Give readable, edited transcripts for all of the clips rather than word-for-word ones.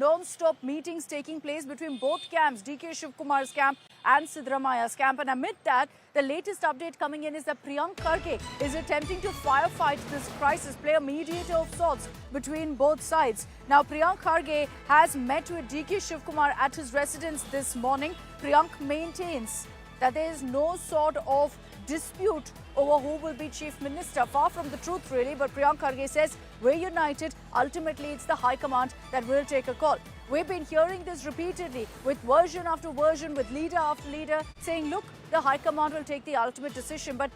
non-stop meetings taking place between both camps, DK Shivkumar's camp and Siddaramaia's camp. And amid that, the latest update coming in is that Priyank Kharge is attempting to firefight this crisis, play a mediator of sorts between both sides. Now, Priyank Kharge has met with DK Shivkumar at his residence this morning. Priyank maintains that there is no sort of dispute over who will be chief minister. Far from the truth, really. But Priyank Kharge says we're united. Ultimately, it's the High Command that will take a call. We've been hearing this repeatedly with version after version, with leader after leader saying, look, the High Command will take the ultimate decision. But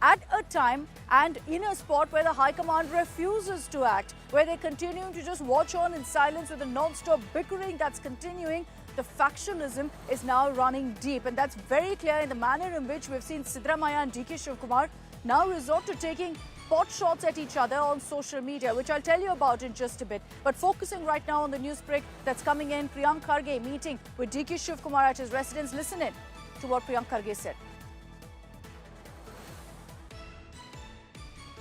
at a time and in a spot where the High Command refuses to act, where they continue to just watch on in silence with the non-stop bickering that's continuing, the factionalism is now running deep. And that's very clear in the manner in which we've seen Siddaramaiah and DK Shivkumar now resort to taking pot shots at each other on social media, which I'll tell you about in just a bit. But focusing right now on the news break that's coming in, Priyank Kharge meeting with DK Shivkumar at his residence. Listen in to what Priyank Kharge said.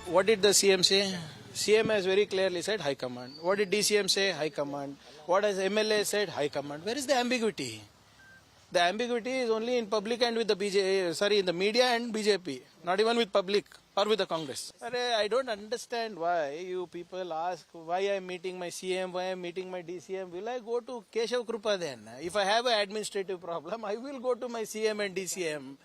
What did the CM say? CM has very clearly said High Command. What did DCM say? High Command. What has MLA said? High Command. Where is the ambiguity? The ambiguity is only in public and with the in the media and BJP. Not even with public or with the Congress. I don't understand why you people ask why I am meeting my CM, why I am meeting my DCM. Will I go to Keshav Krupa then? If I have an administrative problem, I will go to my CM and DCM.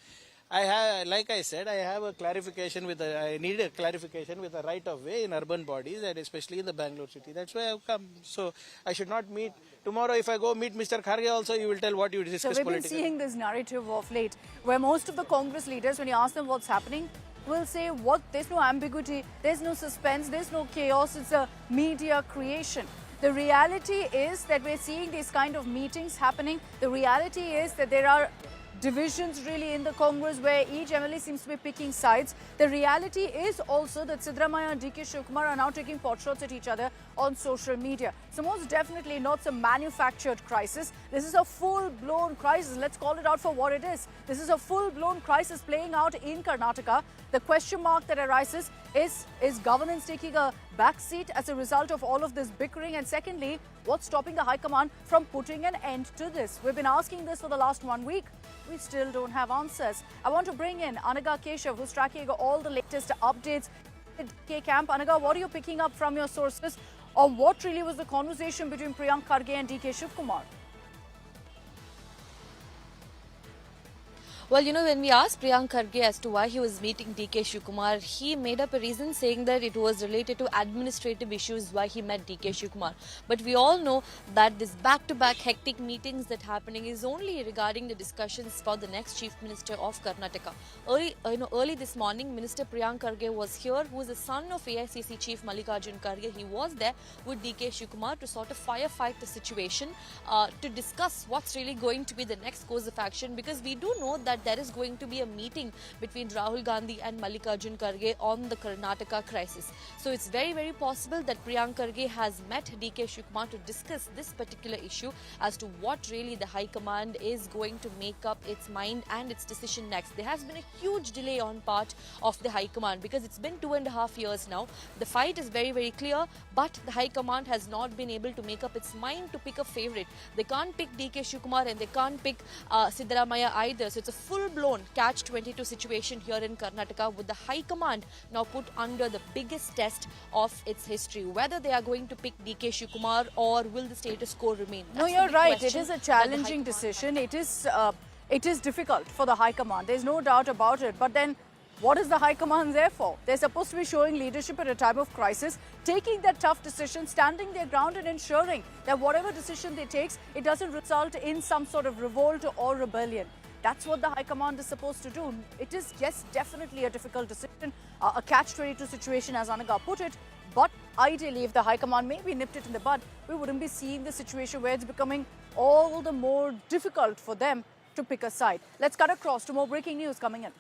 Like I said, I have a clarification I need a clarification with the right of way in urban bodies and especially in the Bangalore city. That's why I've come. So I should not meet. Tomorrow if I go meet Mr. Kharge also, you will tell what you discuss politically. So we've been seeing this narrative of late where most of the Congress leaders, when you ask them what's happening, will say there's no ambiguity, there's no suspense, there's no chaos, it's a media creation. The reality is that we're seeing these kind of meetings happening. The reality is that there are divisions really in the Congress where each MLA seems to be picking sides. The reality is also that Siddaramaiah and DK Shivkumar are now taking pot shots at each other on social media. So most definitely not some manufactured crisis. This is a full-blown crisis. Let's call it out for what it is. This is a full-blown crisis playing out in Karnataka. The question mark that arises is governance taking a backseat as a result of all of this bickering? And secondly, what's stopping the High Command from putting an end to this? We've been asking this for the last 1 week. We still don't have answers. I want to bring in Anaga Keshav, who's tracking all the latest updates at K Camp. Anaga, what are you picking up from your sources on what really was the conversation between Priyank Kharge and DK Shivkumar? Well, when we asked Priyank Kharge as to why he was meeting DK Shivkumar, he made up a reason saying that it was related to administrative issues why he met DK Shivkumar. But we all know that this back-to-back hectic meetings that happening is only regarding the discussions for the next Chief Minister of Karnataka. Early this morning, Minister Priyank Kharge was here, who is the son of AICC Chief Mallikarjun Kharge. He was there with DK Shivkumar to sort of firefight the situation, to discuss what's really going to be the next course of action, because we do know that there is going to be a meeting between Rahul Gandhi and Mallikarjun Kharge on the Karnataka crisis. So it's very, very possible that Priyank Kharge has met DK Shivkumar to discuss this particular issue as to what really the High Command is going to make up its mind and its decision next. There has been a huge delay on part of the High Command because it's been 2.5 years now. The fight is very, very clear, but the High Command has not been able to make up its mind to pick a favorite. They can't pick DK Shivkumar and they can't pick Siddaramaiah either. So it's a full-blown catch-22 situation here in Karnataka, with the High Command now put under the biggest test of its history. Whether they are going to pick DK Shivkumar or will the status quo remain? No, you're right. It is a challenging decision. It is difficult for the High Command. There's no doubt about it. But then, what is the High Command there for? They're supposed to be showing leadership at a time of crisis, taking that tough decision, standing their ground and ensuring that whatever decision they take, it doesn't result in some sort of revolt or rebellion. That's what the High Command is supposed to do. It is, yes, definitely a difficult decision, a catch-22 situation, as Anaga put it. But ideally, if the High Command maybe nipped it in the bud, we wouldn't be seeing the situation where it's becoming all the more difficult for them to pick a side. Let's cut across to more breaking news coming in.